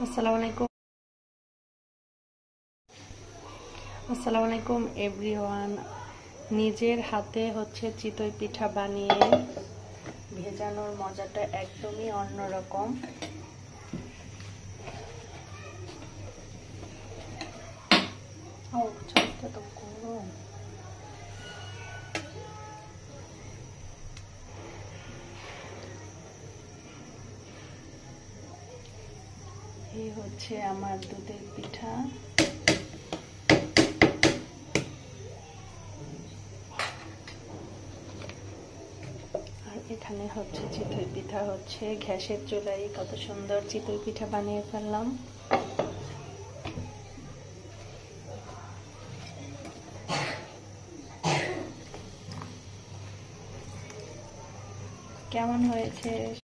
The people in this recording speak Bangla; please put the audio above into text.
আসসালামু আলাইকুম এভরিওয়ান। নিজের হাতে চিতই পিঠা বানিয়ে ভেজানোর মজাটা একদমই অন্যরকম। চালটা তো গরম। এই আমার দুধের পিঠা। আর এখানে চিতই পিঠা গ্যাসের চুলায় কত সুন্দর চিতই পিঠা বানিয়ে ফেললাম। কেমন হয়েছে?